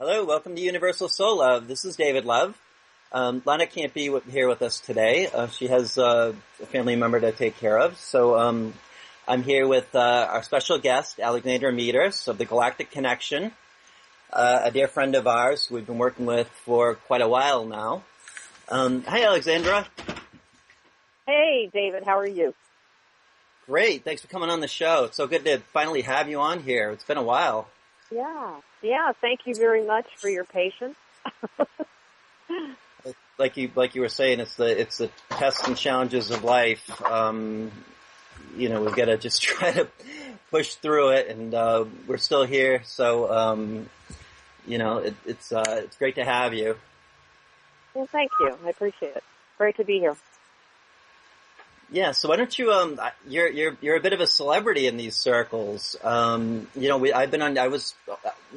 Hello, welcome to Universal Soul Love. This is David Love. Lana can't be here with us today. She has a family member to take care of. So I'm here with our special guest, Alexandra Meadors of the Galactic Connection, a dear friend of ours we've been working with for quite a while now. Hi, Alexandra. Hey, David. How are you? Great. Thanks for coming on the show. It's so good to finally have you on here. It's been a while. Yeah. Thank you very much for your patience. Like you were saying, it's the tests and challenges of life. We've got to just try to push through it, and we're still here. So, it's great to have you. Well, thank you. I appreciate it. Great to be here. Yeah, so why don't you? You're a bit of a celebrity in these circles. You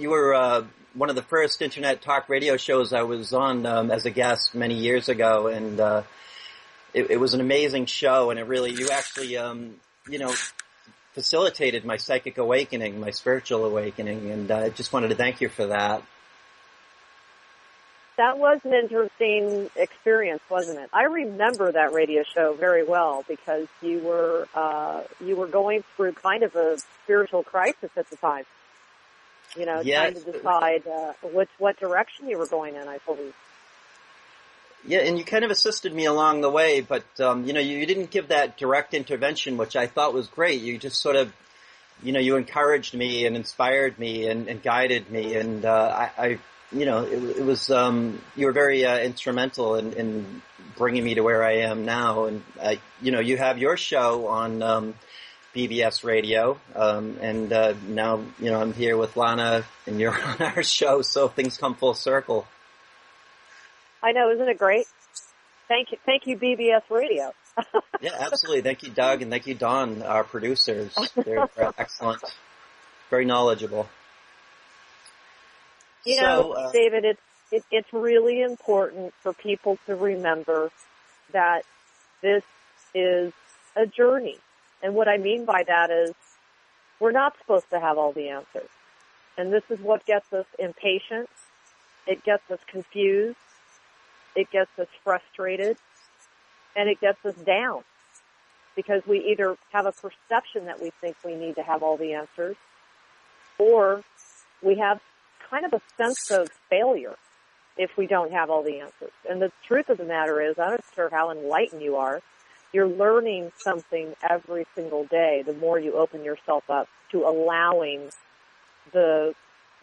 were one of the first internet talk radio shows I was on as a guest many years ago, and it was an amazing show. And you actually facilitated my psychic awakening, my spiritual awakening, and I just wanted to thank you for that. That was an interesting experience, wasn't it? I remember that radio show very well because you were going through kind of a spiritual crisis at the time. Yes. Trying to decide what direction you were going in, I believe. Yeah, and you kind of assisted me along the way, but you didn't give that direct intervention, which I thought was great. You just sort of, you encouraged me and inspired me and guided me, and it was you were very instrumental in bringing me to where I am now. And you have your show on BBS Radio, and now I'm here with Lana, and you're on our show, so things come full circle. I know, isn't it great? Thank you, BBS Radio. Yeah, absolutely. Thank you, Doug, and thank you, Dawn, our producers. They're excellent, very knowledgeable. David, it's really important for people to remember that this is a journey. And what I mean by that is we're not supposed to have all the answers. And this is what gets us impatient. It gets us confused. It gets us frustrated. And it gets us down. Because we either have a perception that we think we need to have all the answers, or we have kind of a sense of failure if we don't have all the answers. And the truth of the matter is, I don't care how enlightened you are, you're learning something every single day the more you open yourself up to allowing the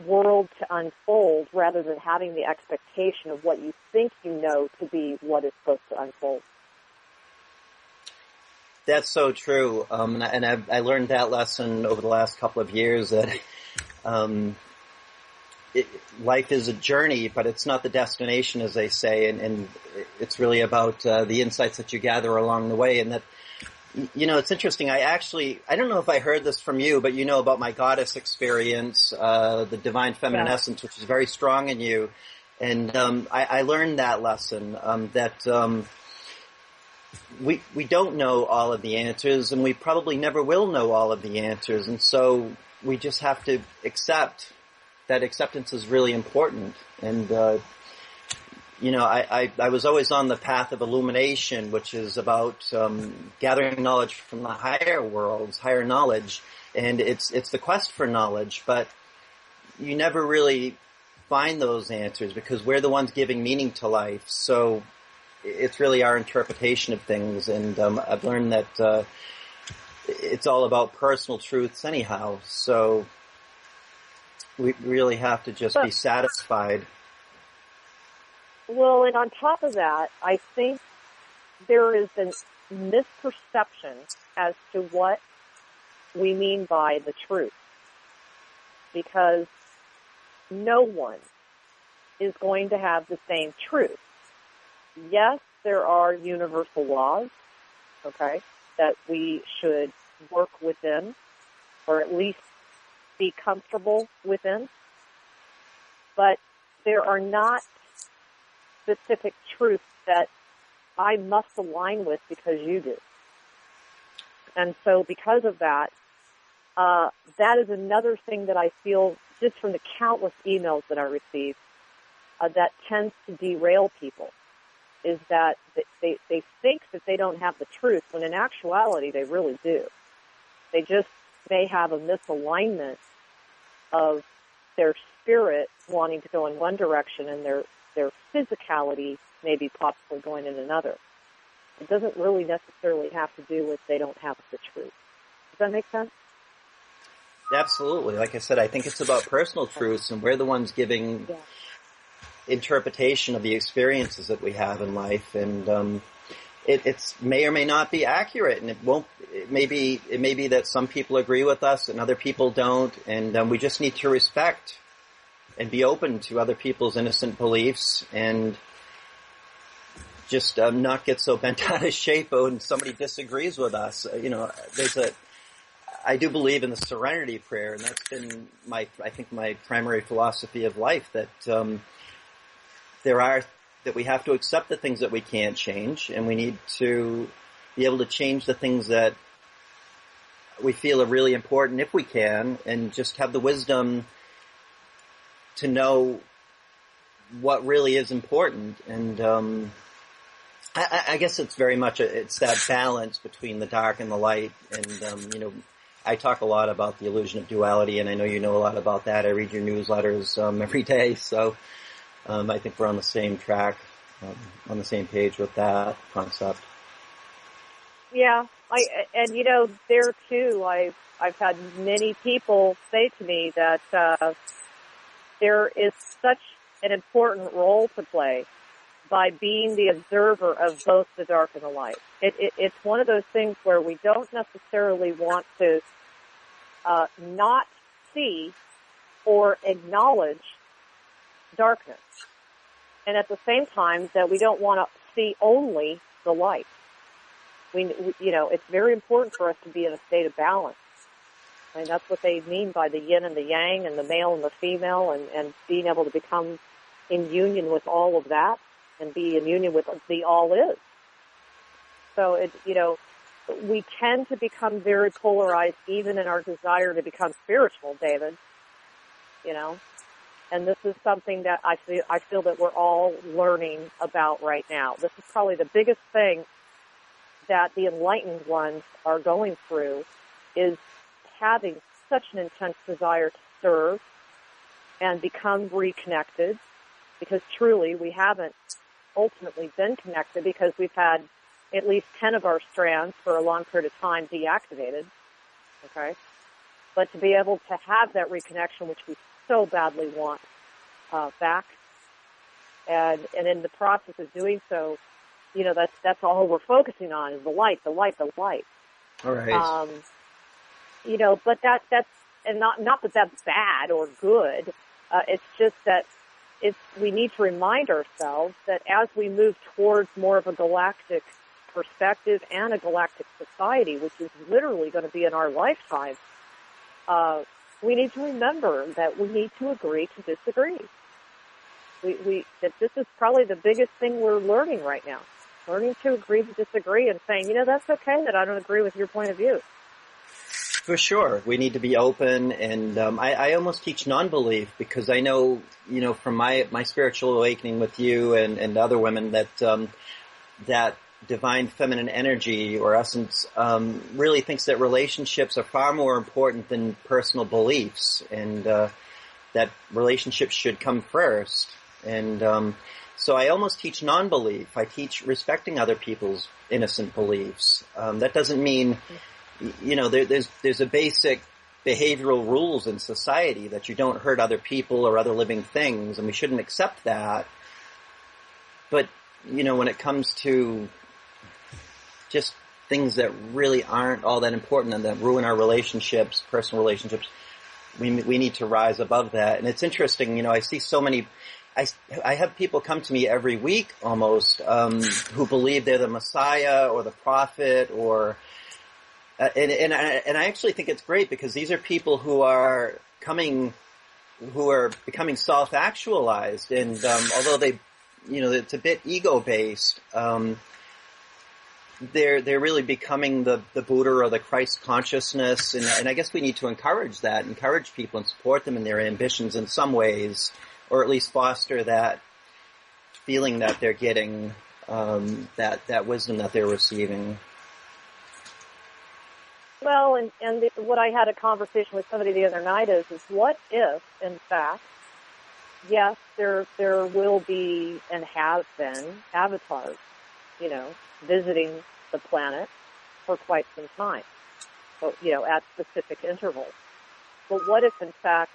world to unfold rather than having the expectation of what you think you know to be what is supposed to unfold. That's so true. And I learned that lesson over the last couple of years that life is a journey, but it's not the destination, as they say, and it's really about the insights that you gather along the way. And that, it's interesting. I don't know if I heard this from you, but about my goddess experience, the divine feminine essence, which is very strong in you. And I learned that lesson, that we don't know all of the answers, and we probably never will know all of the answers. And so we just have to accept that acceptance is really important. And, I was always on the path of illumination, which is about gathering knowledge from the higher worlds, higher knowledge. And it's the quest for knowledge, but you never really find those answers because we're the ones giving meaning to life. So it's really our interpretation of things. And I've learned that it's all about personal truths anyhow. So we really have to just be satisfied. Well, and on top of that, I think there is a misperception as to what we mean by the truth. Because no one is going to have the same truth. Yes, there are universal laws, okay, that we should work within, or at least be comfortable within, but there are not specific truths that I must align with because you do. And so because of that, that is another thing that I feel just from the countless emails that I receive, that tends to derail people, is that they think that they don't have the truth, when in actuality they really do. They just may have a misalignment of their spirit wanting to go in one direction and their physicality maybe possibly going in another. It doesn't really necessarily have to do with they don't have the truth. Does that make sense? Absolutely. Like I said, I think it's about personal truths, and we're the ones giving interpretation of the experiences that we have in life, and it's may or may not be accurate, and it may be that some people agree with us and other people don't, and we just need to respect and be open to other people's innocent beliefs, and just not get so bent out of shape when somebody disagrees with us. I do believe in the serenity prayer, and that's been my primary philosophy of life, that that we have to accept the things that we can't change, and we need to be able to change the things that we feel are really important if we can, and just have the wisdom to know what really is important. And I guess it's very much it's that balance between the dark and the light. And I talk a lot about the illusion of duality, and I know you know a lot about that. I read your newsletters every day, so I think we're on the same track, on the same page with that concept. Yeah, there too, I've had many people say to me that there is such an important role to play by being the observer of both the dark and the light. It's one of those things where we don't necessarily want to not see or acknowledge darkness, and at the same time that we don't want to see only the light. It's very important for us to be in a state of balance. I mean, that's what they mean by the yin and the yang, and the male and the female, and being able to become in union with all of that, and be in union with the all is. So we tend to become very polarized, even in our desire to become spiritual, David. And this is something that I feel that we're all learning about right now. This is probably the biggest thing that the enlightened ones are going through, is having such an intense desire to serve and become reconnected, because truly we haven't ultimately been connected, because we've had at least 10 of our strands for a long period of time deactivated. Okay? But to be able to have that reconnection, which we so badly want back, and in the process of doing so, that's all we're focusing on, is the light, the light, the light. All right. But that's, and not that that's bad or good. It's just that we need to remind ourselves that as we move towards more of a galactic perspective and a galactic society, which is literally going to be in our lifetime, we need to remember that we need to agree to disagree. That this is probably the biggest thing we're learning right now. Learning to agree to disagree, and saying, that's okay that I don't agree with your point of view. For sure. We need to be open, and I almost teach non-belief, because I know, from my spiritual awakening with you and other women, that that divine feminine energy or essence really thinks that relationships are far more important than personal beliefs, and that relationships should come first. And so I almost teach non-belief. I teach respecting other people's innocent beliefs. That doesn't mean, there's a basic behavioral rules in society that you don't hurt other people or other living things, and we shouldn't accept that. But, when it comes to just things that really aren't all that important and that ruin our relationships, personal relationships, we need to rise above that. And it's interesting, I see so many, I have people come to me every week almost, who believe they're the Messiah or the prophet, or and I actually think it's great, because these are people who are becoming self-actualized, and although they, it's a bit ego-based, they're really becoming the Buddha or the Christ consciousness, and I guess we need to encourage people and support them in their ambitions in some ways, or at least foster that feeling that they're getting that wisdom that they're receiving. Well, what I had a conversation with somebody the other night is what if, in fact, yes, there will be and have been avatars, visiting the planet for quite some time, but, at specific intervals. But what if, in fact,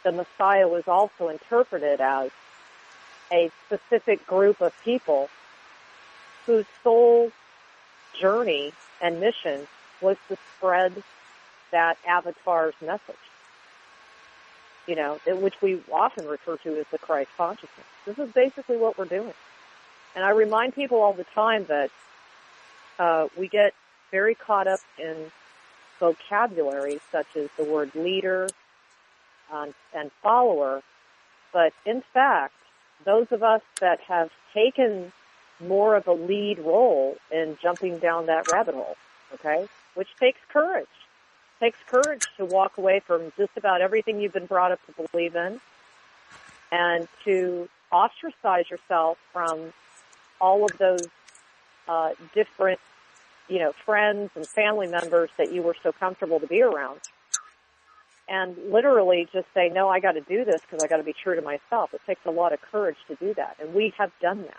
the Messiah was also interpreted as a specific group of people whose sole journey and mission was to spread that avatar's message, which we often refer to as the Christ consciousness. This is basically what we're doing. And I remind people all the time that we get very caught up in vocabulary such as the word leader and follower, but in fact, those of us that have taken more of a lead role in jumping down that rabbit hole, okay, which takes courage. It takes courage to walk away from just about everything you've been brought up to believe in and to ostracize yourself from all of those different, friends and family members that you were so comfortable to be around. And literally just say, no, I got to do this because I got to be true to myself. It takes a lot of courage to do that, and we have done that.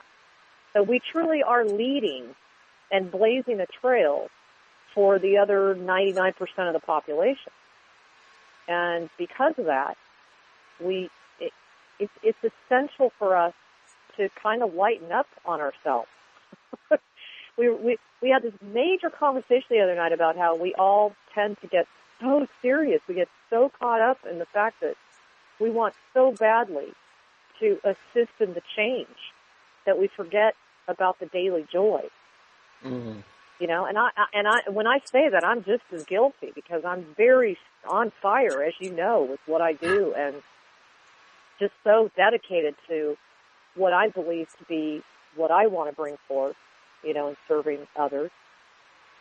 So we truly are leading and blazing a trail for the other 99% of the population. And because of that, it's essential for us to kind of lighten up on ourselves. We had this major conversation the other night about how we all tend to get so serious. We get so caught up in the fact that we want so badly to assist in the change that we forget about the daily joy. Mm-hmm. And when I say that, I'm just as guilty because I'm very on fire, as you know, with what I do and just so dedicated to what I believe to be what I want to bring forth, in serving others.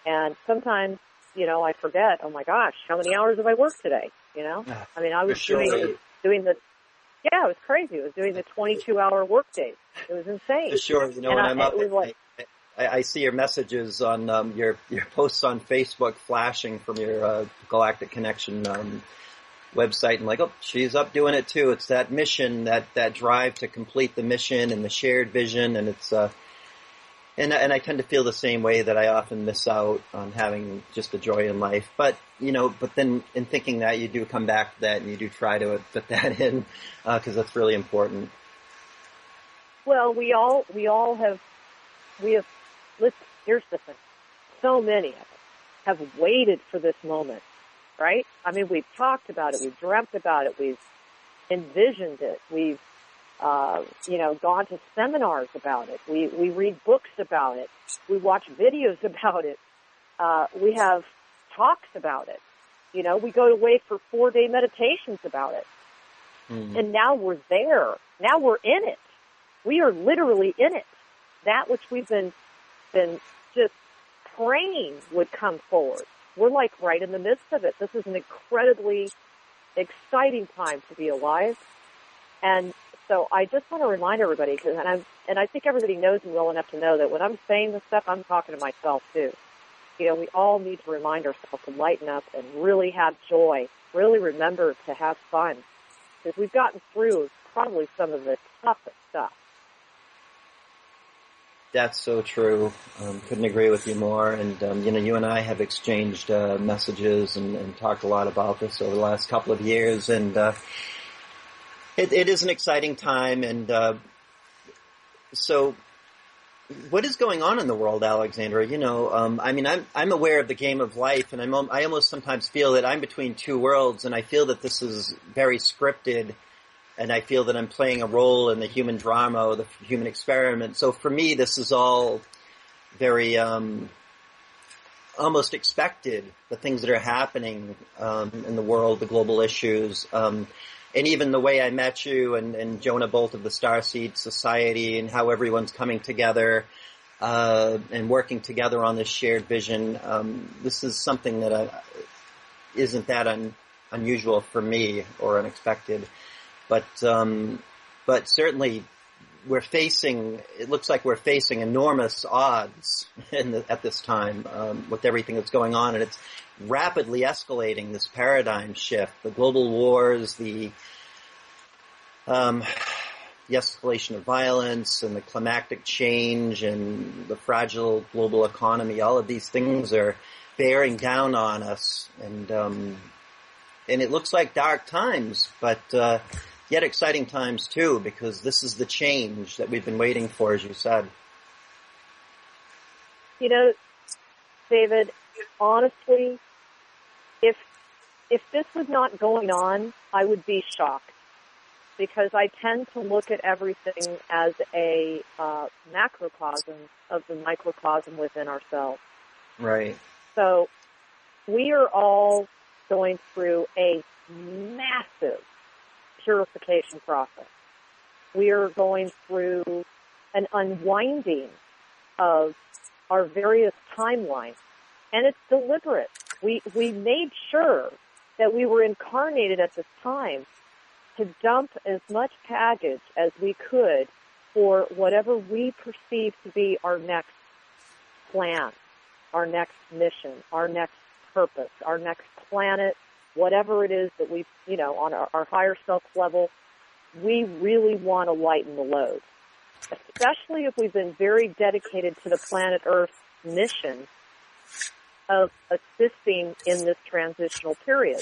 And sometimes, I forget, oh my gosh, how many hours have I worked today? I mean, I was it was crazy. It was doing the 22-hour work days. It was insane. For sure. When I'm up, I see your messages on your posts on Facebook flashing from your Galactic Connection website, and like, oh, she's up doing it too. It's that mission, that drive to complete the mission and the shared vision, and it's and I tend to feel the same way, that I often miss out on having just the joy in life. But but then in thinking that, you do come back to that and you do try to fit that in because that's really important. Well, we have. Listen, here's the thing. So many of us have waited for this moment, right? I mean, we've talked about it. We've dreamt about it. We've envisioned it. We've, gone to seminars about it. We read books about it. We watch videos about it. We have talks about it. We go away for 4-day meditations about it. Mm. And now we're there. Now we're in it. We are literally in it. That which we've been just praying would come forward. We're like right in the midst of it. This is an incredibly exciting time to be alive. And so I just want to remind everybody, and I think everybody knows me well enough to know that when I'm saying this stuff, I'm talking to myself too. We all need to remind ourselves to lighten up and really have joy, really remember to have fun, because we've gotten through probably some of the toughest stuff. That's so true. Couldn't agree with you more. And, you and I have exchanged messages and talked a lot about this over the last couple of years. And it is an exciting time. And so what is going on in the world, Alexandra? I'm aware of the game of life, and I almost sometimes feel that I'm between two worlds, and I feel that this is very scripted. And I feel that I'm playing a role in the human drama or the human experiment. So for me, this is all very almost expected, the things that are happening in the world, the global issues. And even the way I met you and Jonah Bolt of the Starseed Society and how everyone's coming together. and working together on this shared vision. This is something that isn't that unusual for me or unexpected, but certainly it looks like we're facing enormous odds at this time with everything that's going on, and it's rapidly escalating, this paradigm shift, the global wars, the escalation of violence and the climatic change and the fragile global economy. All of these things are bearing down on us, and it looks like dark times, but yet exciting times too, because this is the change that we've been waiting for, as you said. You know, David, honestly, if this was not going on, I would be shocked, because I tend to look at everything as a macrocosm of the microcosm within ourselves. Right. So we are all going through a massive purification process. We are going through an unwinding of our various timelines, and it's deliberate. We made sure that we were incarnated at this time to dump as much baggage as we could for whatever we perceive to be our next plan, our next mission, our next purpose, our next planet, whatever it is that we, on our higher self level, we really want to lighten the load, especially if we've been very dedicated to the planet Earth mission of assisting in this transitional period.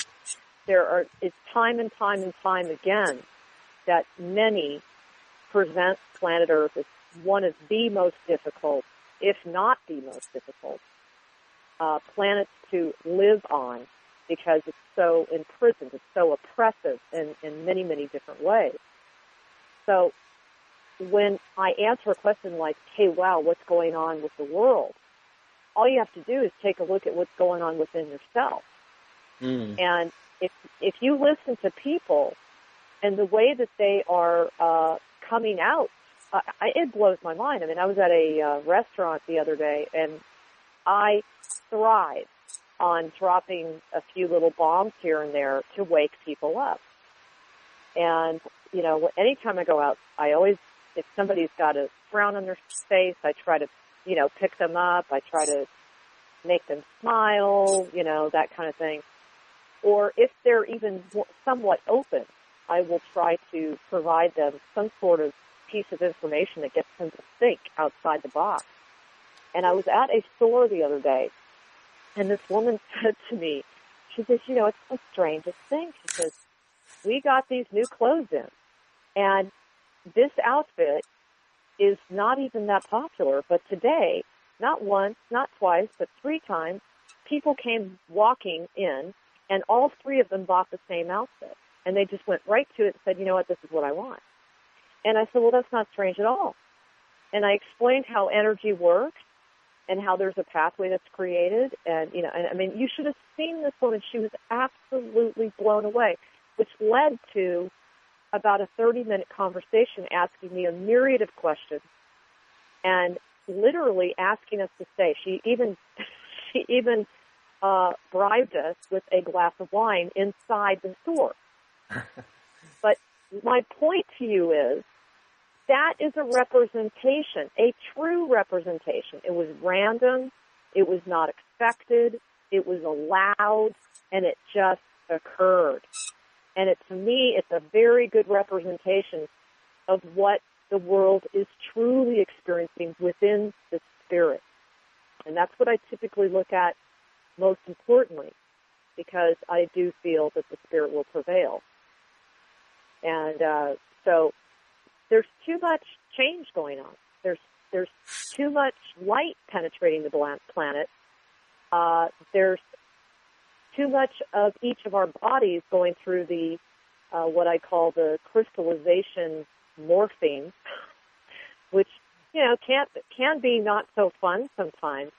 It's time and time and time again that many present planet Earth as one of the most difficult, if not the most difficult, planets to live on, because it's so imprisoned, it's so oppressive in many, many different ways. So when I answer a question like, hey, wow, what's going on with the world? All you have to do is take a look at what's going on within yourself. And if you listen to people and the way that they are coming out, it blows my mind. I mean, I was at a restaurant the other day, and I thrive on dropping a few little bombs here and there to wake people up. And, anytime I go out, I always, if somebody's got a frown on their face, I try to, pick them up. I try to make them smile, that kind of thing. Or if they're even somewhat open, I will try to provide them some sort of piece of information that gets them to think outside the box. And I was at a store the other day, and this woman said to me, she says, it's the strangest thing. She says, we got these new clothes in, and this outfit is not even that popular, but today, not once, not twice, but 3 times, people came walking in, and all 3 of them bought the same outfit. And they just went right to it and said, you know what, this is what I want. And I said, well, that's not strange at all. And I explained how energy works and how there's a pathway that's created. And, you should have seen this woman. She was absolutely blown away, which led to about a 30-minute conversation asking me a myriad of questions and literally asking us to stay. She even bribed us with a glass of wine inside the store. But my point to you is that is a representation, a true representation. It was random, it was not expected, it was allowed, and it just occurred. And to me, it's a very good representation of what the world is truly experiencing within the spirit. And that's what I typically look at most importantly, because I do feel that the spirit will prevail. And so there's too much change going on. There's too much light penetrating the planet. There's too much of each of our bodies going through the what I call the crystallization morphine, which can be not so fun sometimes.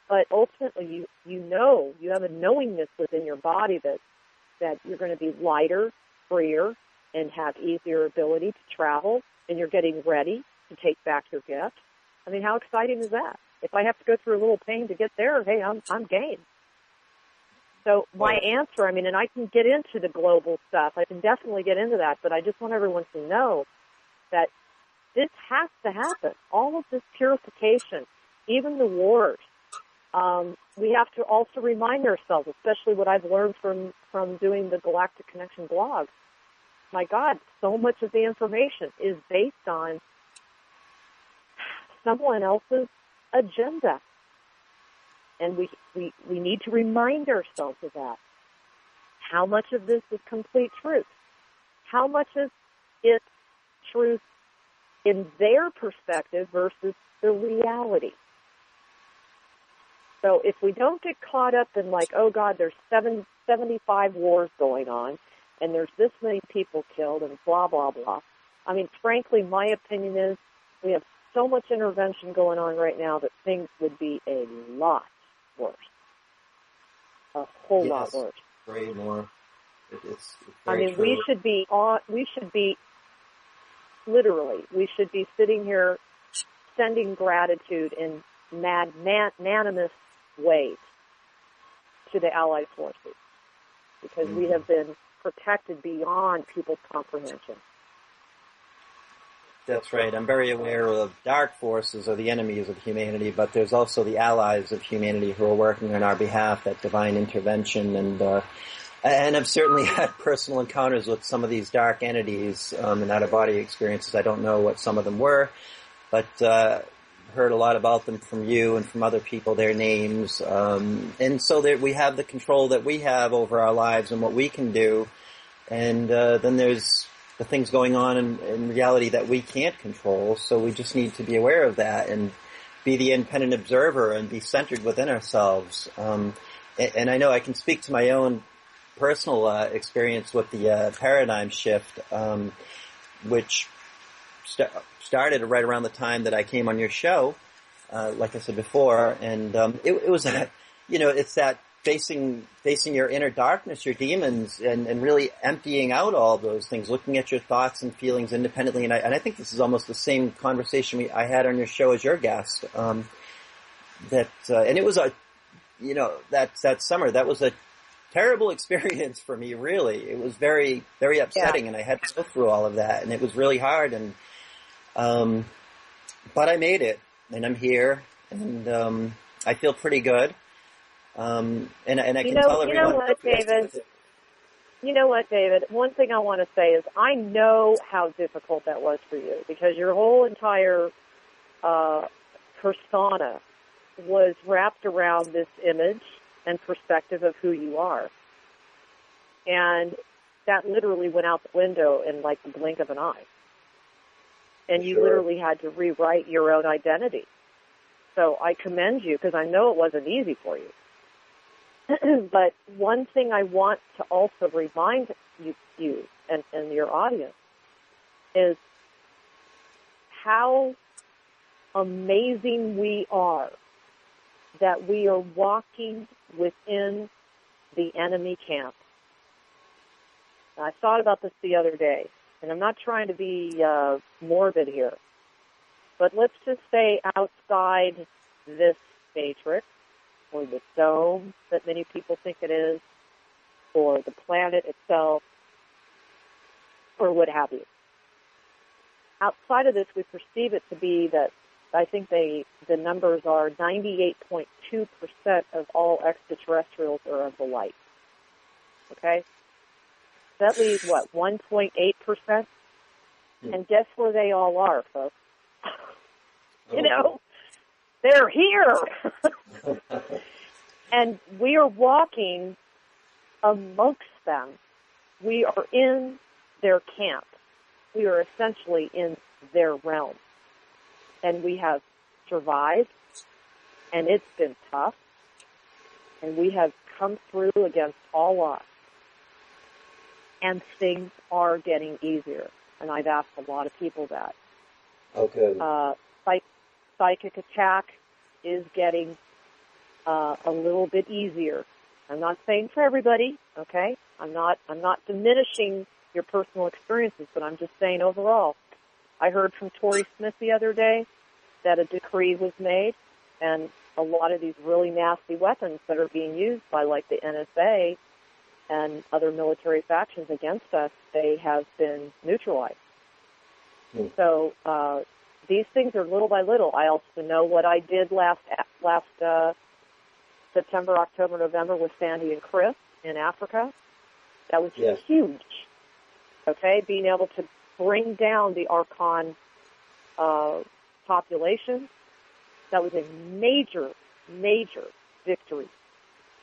But ultimately, you have a knowingness within your body that you're going to be lighter, freer, and have easier ability to travel, and you're getting ready to take back your gift. I mean, how exciting is that? If I have to go through a little pain to get there, hey, I'm game. So my answer, I mean, and I can get into the global stuff. I can definitely get into that, but I just want everyone to know that this has to happen. All of this purification, even the wars, we have to also remind ourselves, especially what I've learned from doing the Galactic Connection blog. My God, so much of the information is based on someone else's agenda. And we need to remind ourselves of that. How much of this is complete truth? How much is it truth in their perspective versus the reality? So if we don't get caught up in like, oh God, there's 75 wars going on, and there's this many people killed, and blah, blah, blah. I mean, frankly, my opinion is we have so much intervention going on right now that things would be a lot worse. A whole lot worse. Way more. It's I mean, true. we should be sitting here sending gratitude in magnanimous ways to the Allied forces because we have been protected beyond people's comprehension. That's right. I'm very aware of dark forces or the enemies of humanity, but there's also the allies of humanity who are working on our behalf, that divine intervention. And I've certainly had personal encounters with some of these dark entities and out-of-body experiences. I don't know what some of them were, but heard a lot about them from you and from other people, their names. And so that we have the control that we have over our lives and what we can do. And then there's the things going on in reality that we can't control, so we just need to be aware of that and be the independent observer and be centered within ourselves. And I know I can speak to my own personal experience with the paradigm shift, which started right around the time that I came on your show, like I said before, and it was that, it's that facing your inner darkness, your demons, and really emptying out all those things, looking at your thoughts and feelings independently. And I think this is almost the same conversation I had on your show as your guest. And it was that summer, that was a terrible experience for me, really. It was very, very upsetting, and I had to go through all of that, and it was really hard. And but I made it, and I'm here, and I feel pretty good. And I can tell everyone. You know what, David? One thing I want to say is I know how difficult that was for you because your whole entire persona was wrapped around this image and perspective of who you are. And that literally went out the window in like the blink of an eye. And you literally had to rewrite your own identity. So I commend you because I know it wasn't easy for you. But one thing I want to also remind you and your audience is how amazing we are that we are walking within the enemy camp. I thought about this the other day, and I'm not trying to be morbid here, but let's just say outside this matrix, or the dome that many people think it is, or the planet itself, or what have you. Outside of this, we perceive it to be that I think the numbers are 98.2% of all extraterrestrials are of the light. Okay? That leaves, 1.8%? And guess where they all are, folks? They're here. And we are walking amongst them. We are in their camp. We are essentially in their realm. And we have survived, and it's been tough. And we have come through against all odds. And things are getting easier. And I've asked a lot of people that. Okay. Psychic attack is getting a little bit easier. I'm not saying for everybody, okay? I'm not diminishing your personal experiences, but I'm just saying overall. I heard from Tori Smith the other day that a decree was made, and a lot of these really nasty weapons that are being used by, like, the NSA and other military factions against us, they have been neutralized. So these things are little by little. I also know what I did last September, October, November with Sandy and Chris in Africa. That was huge. Okay, being able to bring down the Archon population, that was a major, major victory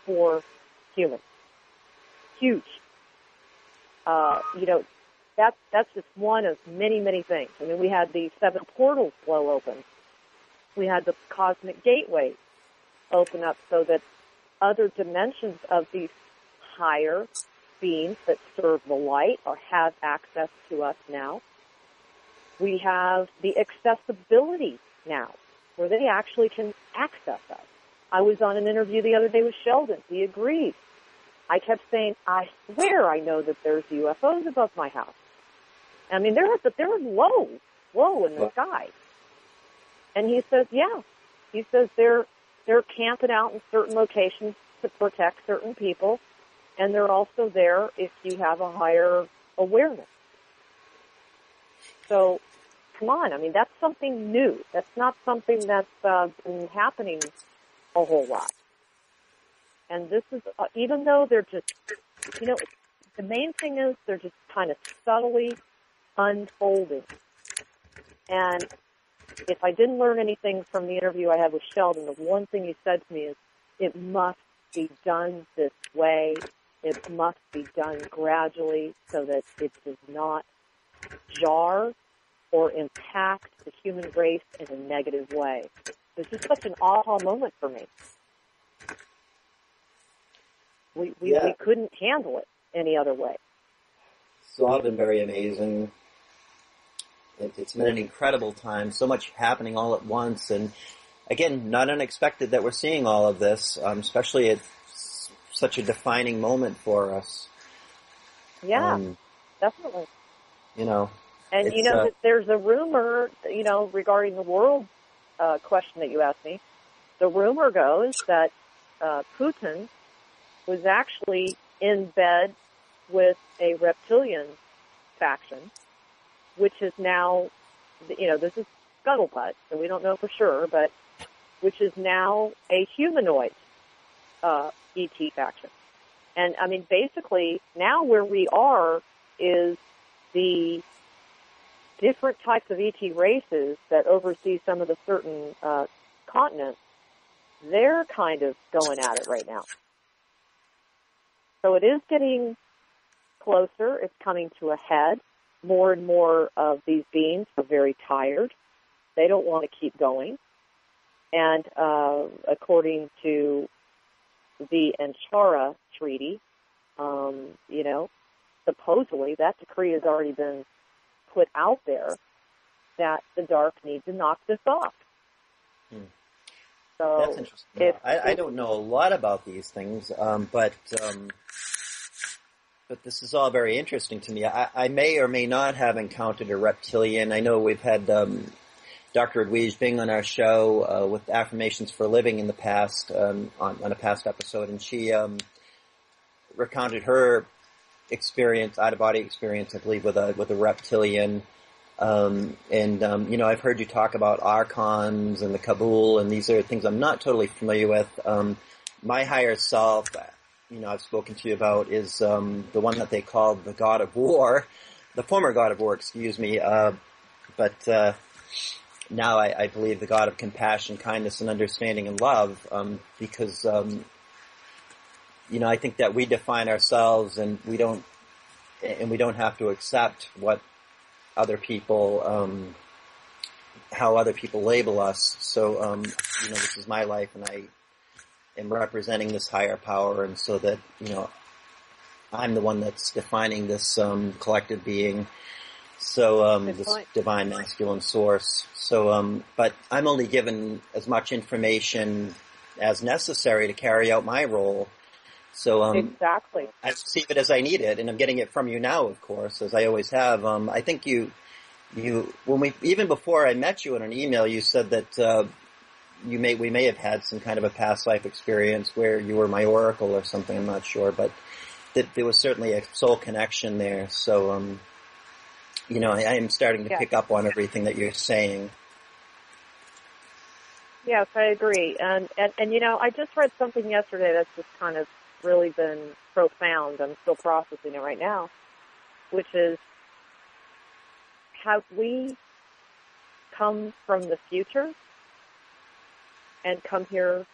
for humans. Huge. That's just one of many, many things. I mean, we had the 7 portals blow open. We had the cosmic gateway open up so that other dimensions of these higher beings that serve the light or have access to us now. We have the accessibility now, where they actually can access us. I was on an interview the other day with Sheldon. He agreed. I kept saying, I swear I know that there's UFOs above my house. I mean, there was low in the sky. And he says, yeah. He says they're camping out in certain locations to protect certain people, and they're also there if you have a higher awareness. So, come on. I mean, that's something new. That's not something that's been happening a whole lot. And this is, even though they're just, the main thing is they're just kind of subtly unfolding. And if I didn't learn anything from the interview I had with Sheldon, the one thing he said to me is, it must be done this way. It must be done gradually so that it does not jar or impact the human race in a negative way. It's just such an aha moment for me. We couldn't handle it any other way. It's all been very amazing. It's been an incredible time, so much happening all at once, and again, not unexpected that we're seeing all of this, especially at such a defining moment for us. Yeah, definitely. And there's a rumor, regarding the world question that you asked me. The rumor goes that Putin was actually in bed with a reptilian faction, which is now, this is scuttlebutt, so we don't know for sure, but which is now a humanoid ET faction. And, I mean, basically, now where we are is the different types of ET races that oversee some of the certain continents, they're kind of going at it right now. So it is getting closer. It's coming to a head. More and more of these beings are very tired. They don't want to keep going. And according to the Anchara Treaty, supposedly that decree has already been put out there that the dark need to knock this off. So that's interesting. I don't know a lot about these things, but this is all very interesting to me. I may or may not have encountered a reptilian. I know we've had Dr. Edwige Bing on our show with Affirmations for Living in the past, on a past episode, and she recounted her experience, out-of-body experience, I believe, with a reptilian. I've heard you talk about archons and the Kabul, and these are things I'm not totally familiar with. My higher self, I've spoken to you about, is the one that they called the God of War, the former God of War, excuse me. But now I believe the God of compassion, kindness, and understanding and love, because I think that we define ourselves, and we don't have to accept what other people, how other people label us. So, this is my life, and I am representing this higher power, and so that, I'm the one that's defining this collective being. So, this divine masculine source. So, but I'm only given as much information as necessary to carry out my role. So, exactly. I receive it as I need it, and I'm getting it from you now, of course, as I always have. I think you even before I met you in an email, you said that we may have had some kind of a past life experience where you were my oracle or something. I'm not sure, but that there was certainly a soul connection there. So, I am starting to pick up on everything that you're saying. Yes, I agree. And I just read something yesterday that's just kind of really been profound. I'm still processing it right now, which is, have we come from the future and come here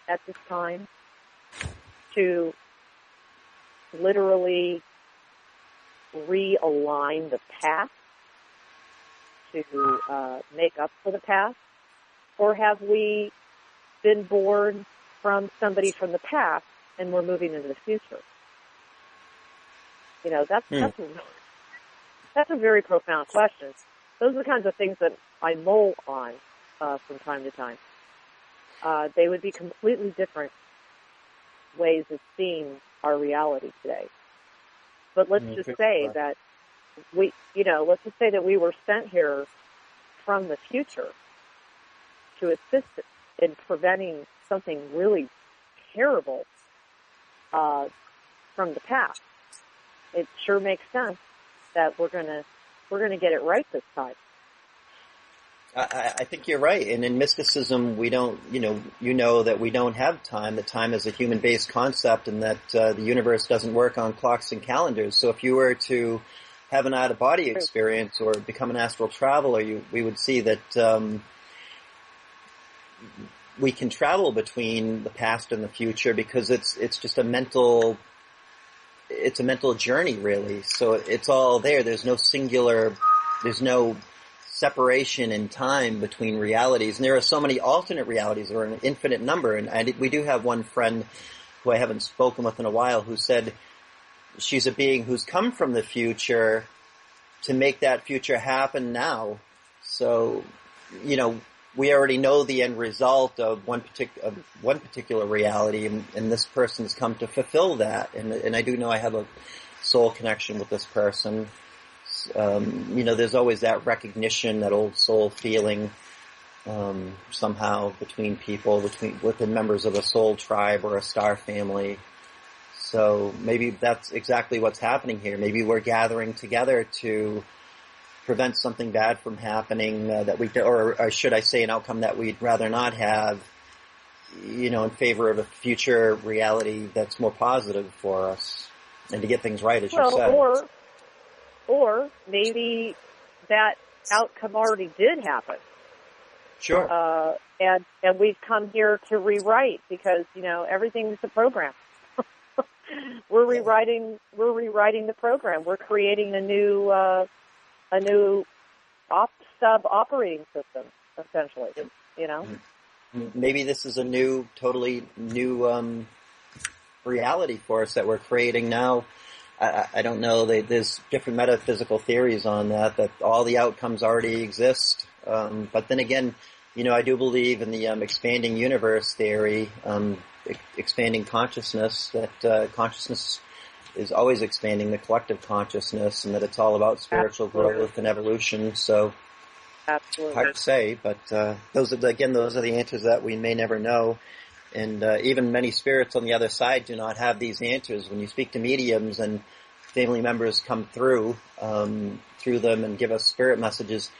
at this time to literally realign the past to make up for the past? Or have we been born from somebody from the past and we're moving into the future? That's a very profound question. Those are the kinds of things that I mull on from time to time. They would be completely different ways of seeing our reality today. But let's just say that let's just say that we were sent here from the future to assist in preventing something really terrible from the past. It sure makes sense that we're gonna get it right this time. I think you're right. And in mysticism, we don't, that we don't have time. That time is a human-based concept, and that the universe doesn't work on clocks and calendars. So if you were to have an out-of-body experience or become an astral traveler, we would see that we can travel between the past and the future because it's just a mental journey, really. So it's all there. There's no separation in time between realities. And there are so many alternate realities. There are an infinite number. And we do have one friend who I haven't spoken with in a while who said she's a being who's come from the future to make that future happen now. So, we already know the end result of one particular reality, and this person's come to fulfill that. And I do know I have a soul connection with this person. There's always that recognition, that old soul feeling, somehow between people, within members of a soul tribe or a star family. So maybe that's exactly what's happening here. Maybe we're gathering together to prevent something bad from happening, or should I say an outcome that we'd rather not have, in favor of a future reality that's more positive for us, and to get things right, as you said. Or maybe that outcome already did happen. Sure. And we've come here to rewrite because, everything's a program. We're rewriting the program. We're creating a new sub-operating system, essentially, Maybe this is a totally new reality for us that we're creating now. I don't know. There's different metaphysical theories on that all the outcomes already exist. But then again, I do believe in the expanding universe theory, expanding consciousness, that consciousness is always expanding, the collective consciousness, and that it's all about spiritual growth and evolution. So hard to say, but those are the answers that we may never know. And even many spirits on the other side do not have these answers. When you speak to mediums and family members come through them and give us spirit messages,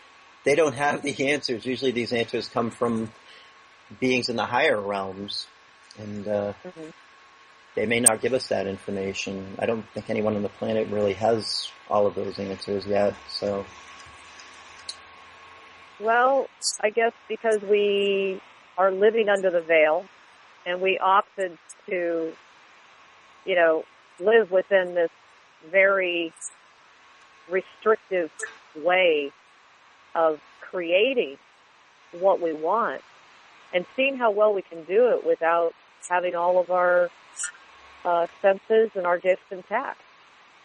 they don't have the answers. Usually these answers come from beings in the higher realms. And they may not give us that information. I don't think anyone on the planet really has all of those answers yet. So, well, I guess because we are living under the veil, and we opted to, live within this very restrictive way of creating what we want and seeing how well we can do it without having all of our senses and our gifts intact.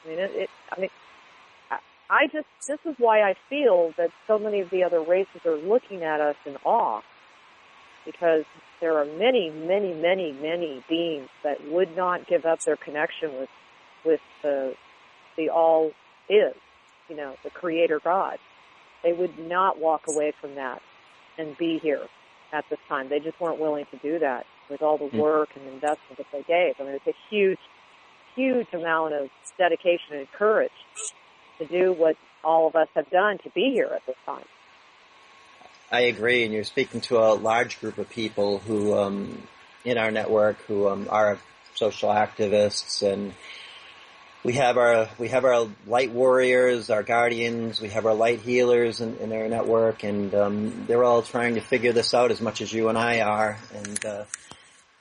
This is why I feel that so many of the other races are looking at us in awe, because there are many, many, many, many beings that would not give up their connection with the all is, the Creator God. They would not walk away from that and be here at this time. They just weren't willing to do that with all the work and investment that they gave. I mean, it's a huge, huge amount of dedication and courage to do what all of us have done to be here at this time. I agree, and you're speaking to a large group of people who, in our network, who are social activists, and we have our light warriors, our guardians, we have our light healers in our network, and they're all trying to figure this out as much as you and I are, and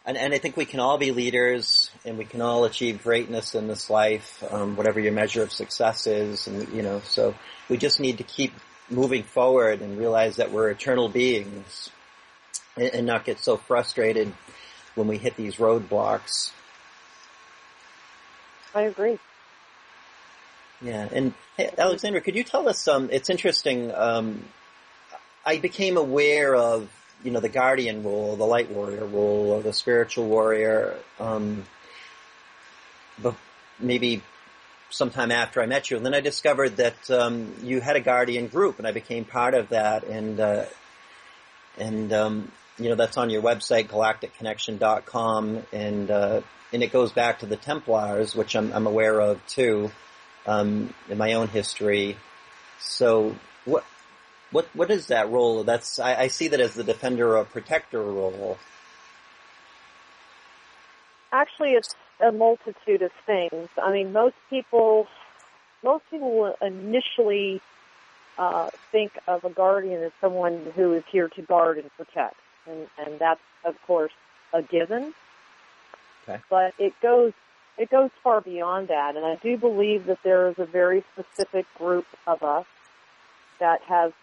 I think we can all be leaders, and we can all achieve greatness in this life, whatever your measure of success is, and so we just need to keep moving forward and realize that we're eternal beings, and not get so frustrated when we hit these roadblocks. I agree. Yeah, and hey, Alexandra, could you tell us, it's interesting, I became aware of, the guardian role, the light warrior role, or the spiritual warrior, but maybe sometime after I met you, and then I discovered that you had a guardian group, and I became part of that, and that's on your website, galacticconnection.com, and it goes back to the Templars, which I'm aware of too, in my own history. So what is that role? I see that as the defender or protector role. Actually, it's a multitude of things. I mean, most people will initially think of a guardian as someone who is here to guard and protect, and that's of course a given. Okay. But it goes far beyond that, and I do believe that there is a very specific group of us that have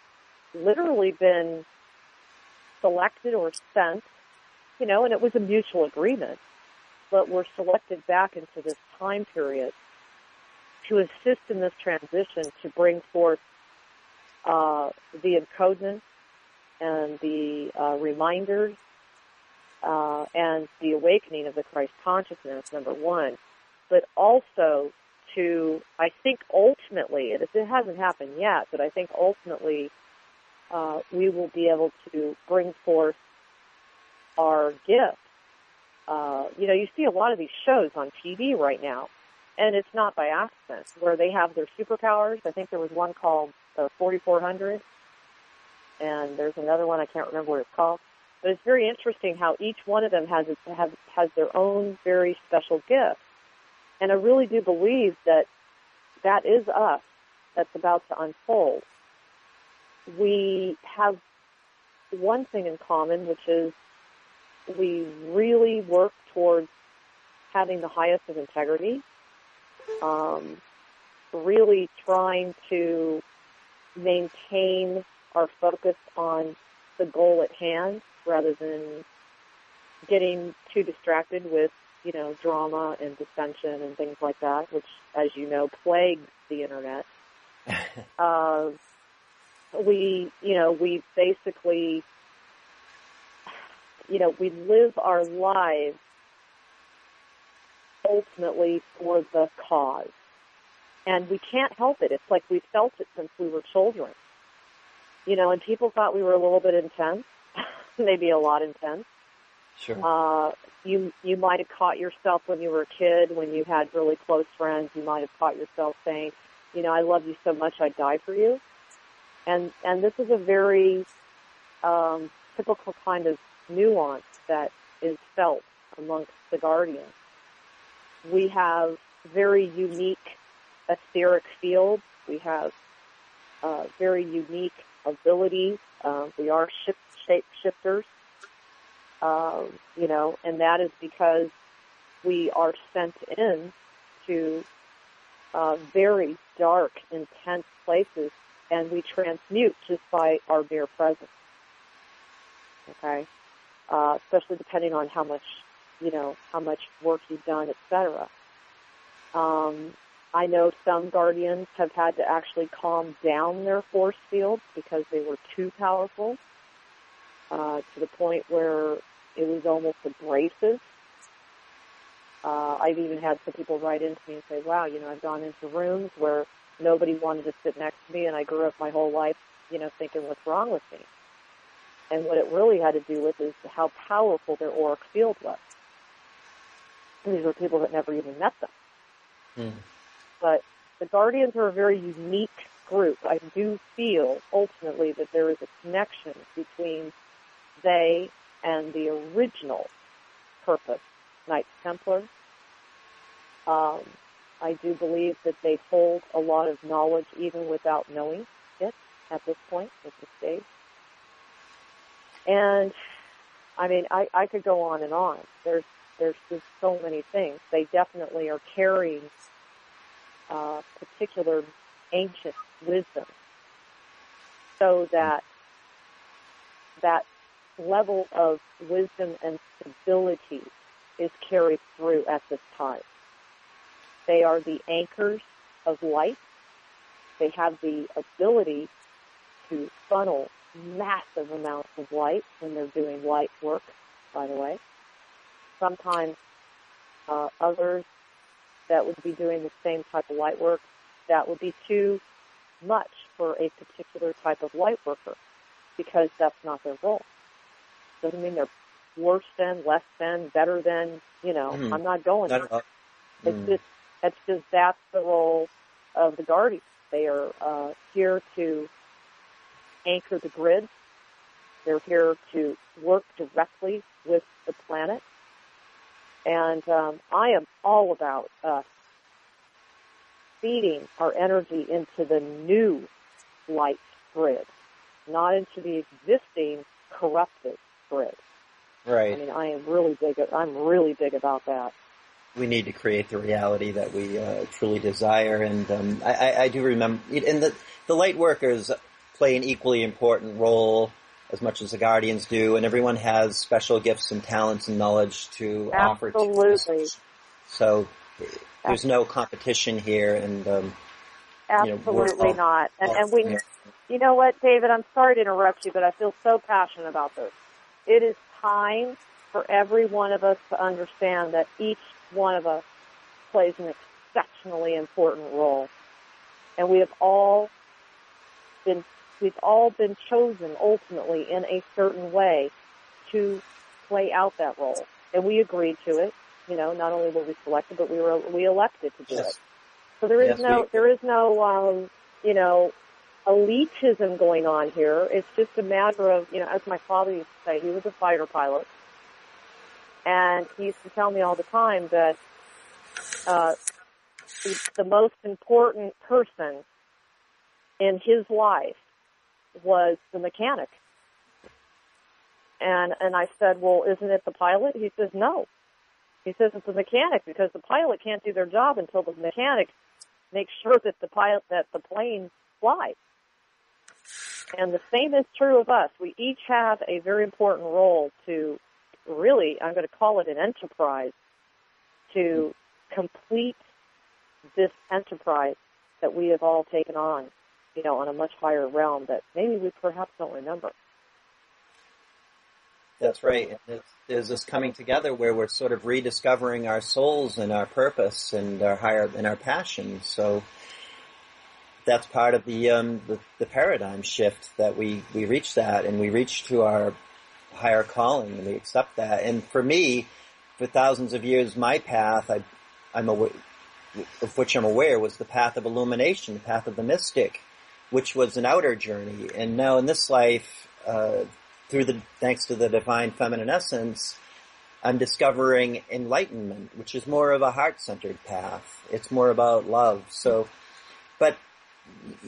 literally been selected or sent, and it was a mutual agreement, but were selected back into this time period to assist in this transition, to bring forth the encodement and the reminders and the awakening of the Christ consciousness, number one, but also to, I think ultimately, and it hasn't happened yet, but I think ultimately we will be able to bring forth our gift. You see a lot of these shows on TV right now, and it's not by accident, where they have their superpowers. I think there was one called 4400, and there's another one, I can't remember what it's called. But it's very interesting how each one of them has their own very special gift. And I really do believe that is us that's about to unfold. We have one thing in common, which is we really work towards having the highest of integrity, really trying to maintain our focus on the goal at hand rather than getting too distracted with, drama and dissension and things like that, which, as you know, plagues the internet. We basically, we live our lives ultimately for the cause. And we can't help it. It's like we've felt it since we were children. And people thought we were a little bit intense, maybe a lot intense. Sure. You might have caught yourself when you were a kid, when you had really close friends, you might have caught yourself saying, I love you so much, I'd die for you. And this is a very typical kind of nuance that is felt amongst the guardians. We have very unique etheric fields. We have very unique abilities. We are shapeshifters, and that is because we are sent in to very dark, intense places, and we transmute just by our mere presence. Okay, especially depending on how much work you've done, etc. I know some guardians have had to actually calm down their force fields because they were too powerful, to the point where it was almost abrasive. I've even had some people write into me and say, wow, I've gone into rooms where nobody wanted to sit next to me, and I grew up my whole life thinking, what's wrong with me? And what it really had to do with is how powerful their auric field was. And these were people that never even met them. Mm. But the Guardians are a very unique group. I do feel, ultimately, that there is a connection between they and the original purpose, Knights Templar. I do believe that they hold a lot of knowledge even without knowing it at this point, at this stage. And, I mean, I could go on and on. There's just so many things. They definitely are carrying particular ancient wisdom so that level of wisdom and stability is carried through at this time. They are the anchors of light. They have the ability to funnel massive amounts of light when they're doing light work, by the way. Sometimes others that would be doing the same type of light work, that would be too much for a particular type of light worker because that's not their role. Doesn't mean they're worse than, less than, better than, I'm not going there. It's just that's the role of the Guardians. They are here to anchor the grid. They're here to work directly with the planet. And I am all about feeding our energy into the new light grid, not into the existing corrupted grid. Right. I mean, I'm really big about that. We need to create the reality that we truly desire, and I do remember, and the light workers play an equally important role as much as the Guardians do, and everyone has special gifts and talents and knowledge to offer to us. So there's no competition here, and absolutely not. And we, you know what, David? I'm sorry to interrupt you, but I feel so passionate about this. It is time for every one of us to understand that each one of us plays an exceptionally important role, and we've all been chosen ultimately in a certain way to play out that role, and we agreed to it. Not only were we selected, but we elected to do it. So there is no elitism going on here. It's just a matter of, as my father used to say, he was a fighter pilot. And he used to tell me all the time that the most important person in his life was the mechanic. And I said, well, isn't it the pilot? He says, no. He says it's the mechanic because the pilot can't do their job until the mechanic makes sure that the plane flies. And the same is true of us. We each have a very important role to really, I'm going to call it an enterprise, to complete this enterprise that we have all taken on, on a much higher realm that maybe we perhaps don't remember. That's right. There's this coming together where we're sort of rediscovering our souls and our purpose and our passion. So that's part of the paradigm shift that we reach that, and we reach to our higher calling, and we accept that. And for me, for thousands of years, my path, of which I'm aware, was the path of illumination, the path of the mystic, which was an outer journey. And now in this life, thanks to the divine feminine essence, I'm discovering enlightenment, which is more of a heart-centered path. It's more about love. So, but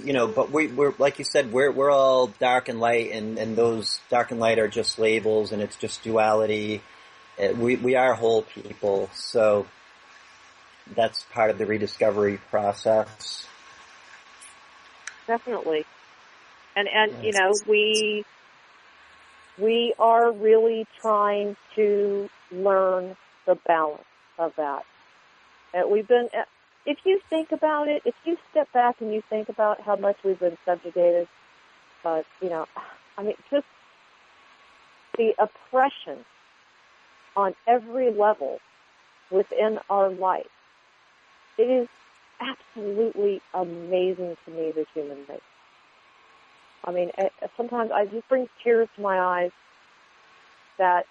we're like you said, we're all dark and light, and those dark and light are just labels, and it's just duality. We are whole people, so that's part of the rediscovery process. Definitely, and we are really trying to learn the balance of that. And we've been. If you think about it, if you step back and you think about how much we've been subjugated, just the oppression on every level within our life, it is absolutely amazing to me, the human race. I mean, sometimes it just brings tears to my eyes that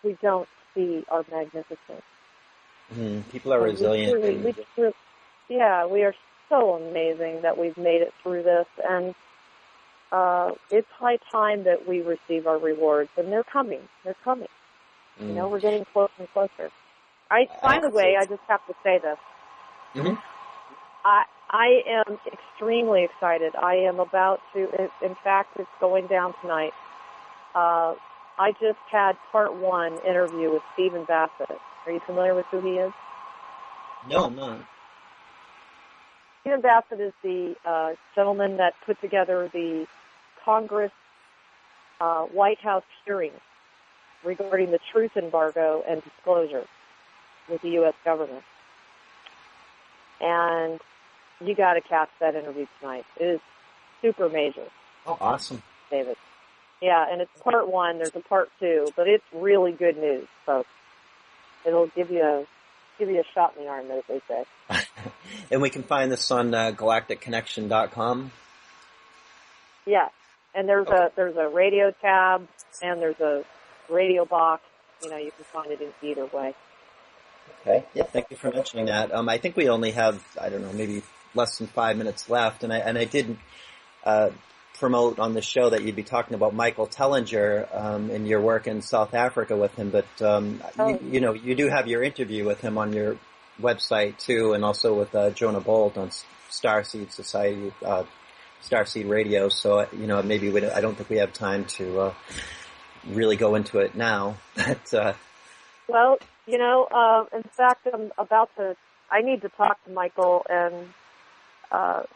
we don't see our magnificence. People are resilient. We are so amazing that we've made it through this, and it's high time that we receive our rewards, and they're coming. They're coming. You know, we're getting closer and closer. By the way, I just have to say this. Mm-hmm. I am extremely excited. I am about to, in fact, it's going down tonight. I just had part 1 interview with Stephen Bassett. Are you familiar with who he is? No, I'm not. Stephen Bassett is the gentleman that put together the Congress White House hearings regarding the truth embargo and disclosure with the U.S. government. And you got to catch that interview tonight. It is super major. Oh, awesome. David. Yeah, and it's part 1. There's a part 2, but it's really good news, folks. It'll give you a shot in the arm, as they say. And we can find this on galacticconnection.com. Yeah, and there's a radio tab and there's a radio box. You know, you can find it in either way. Okay. Yeah. Thank you for mentioning that. I think we only have, I don't know, maybe less than 5 minutes left, and I did promote on the show that you'd be talking about Michael Tellinger and your work in South Africa with him, but you do have your interview with him on your website too, and also with Jonah Bolt on Starseed Society, Starseed Radio. So maybe I don't think we have time to really go into it now. But well, in fact, I need to talk to Michael and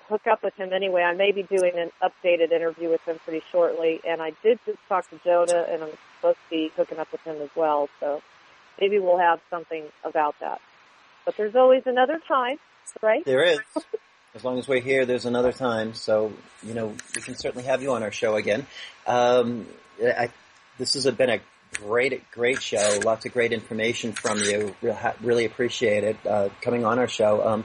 hook up with him anyway. I may be doing an updated interview with him pretty shortly, and I did just talk to Jonah, and I'm supposed to be hooking up with him as well, so maybe we'll have something about that. But there's always another time, right? There is. As long as we're here, there's another time, so, we can certainly have you on our show again. This has been a great show. Lots of great information from you. Really appreciate it coming on our show.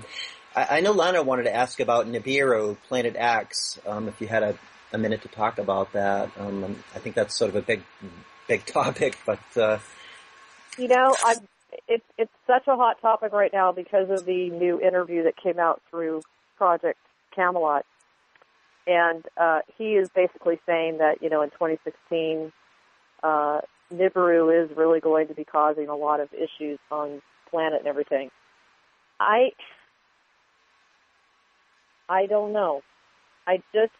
I know Lana wanted to ask about Nibiru, Planet X, if you had a minute to talk about that. I think that's sort of a big topic, but... It's such a hot topic right now because of the new interview that came out through Project Camelot. And he is basically saying that, in 2016, Nibiru is really going to be causing a lot of issues on the planet and everything. I don't know. I guess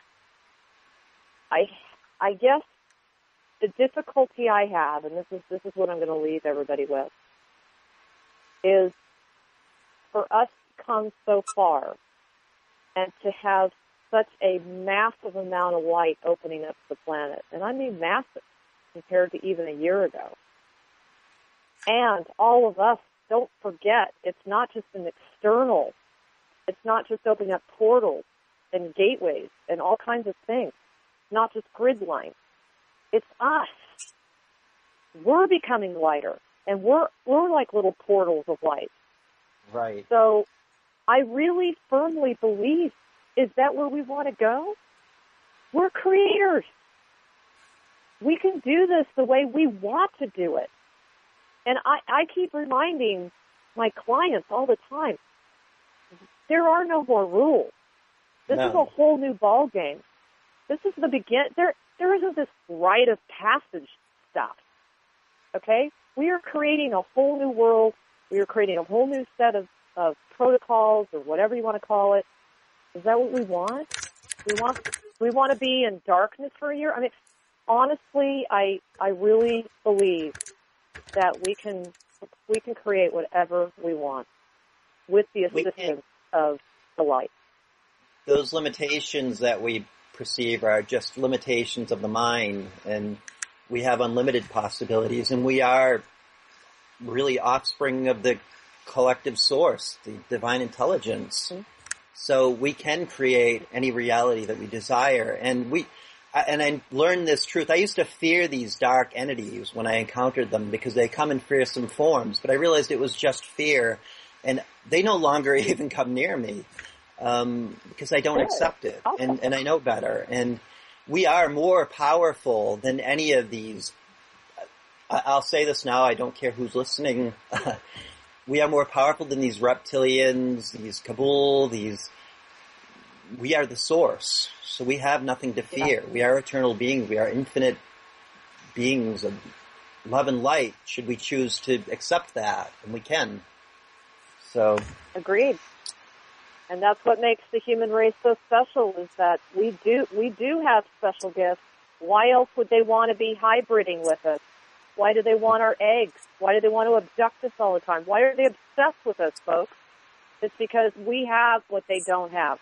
the difficulty I have, and this is what I'm going to leave everybody with, is for us to come so far and to have such a massive amount of light opening up the planet, and I mean massive compared to even a year ago. And all of us, don't forget, it's not just an external. It's not just opening up portals and gateways and all kinds of things. Not just grid lines. It's us. We're becoming lighter, and we're like little portals of light. Right. So I really firmly believe, is that where we want to go? We're creators. We can do this the way we want to do it. And I keep reminding my clients all the time, there are no more rules. This is a whole new ball game. This is the there isn't this rite of passage stuff. Okay? We are creating a whole new world. We are creating a whole new set of protocols, or whatever you want to call it. Is that what we want? We want to be in darkness for a year? I mean, honestly, I really believe that we can create whatever we want with the assistance of the light. Those limitations that we perceive are just limitations of the mind, and we have unlimited possibilities, and we are really offspring of the collective source, the divine intelligence. Mm-hmm. So we can create any reality that we desire, and I learned this truth. I used to fear these dark entities when I encountered them because they come in fearsome forms, but I realized it was just fear, and they no longer even come near me because I don't accept it, and I know better. And we are more powerful than any of these. I'll say this now, I don't care who's listening. We are more powerful than these reptilians, these Kabul, we are the source. So we have nothing to fear. We are eternal beings. We are infinite beings of love and light, should we choose to accept that, and we can. So. Agreed. And that's what makes the human race so special, is that we do have special gifts. Why else would they want to be hybriding with us? Why do they want our eggs? Why do they want to abduct us all the time? Why are they obsessed with us, folks? It's because we have what they don't have.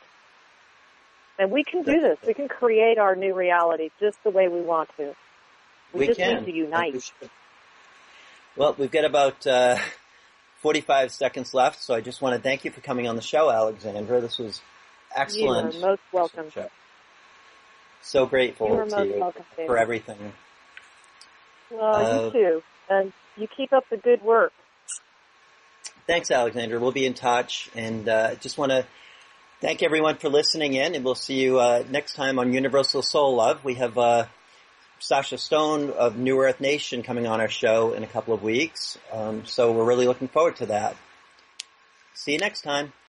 And we can do this. We can create our new reality just the way we want to. We just need to unite. Well, we've got about 45 seconds left, so I just want to thank you for coming on the show, Alexandra. This was excellent. You are most welcome. So grateful to you for everything. Well, you too. And you keep up the good work. Thanks, Alexandra. We'll be in touch. And just want to thank everyone for listening in, and we'll see you next time on Universal Soul Love. We have Sasha Stone of New Earth Nation coming on our show in a couple of weeks. So we're really looking forward to that. See you next time.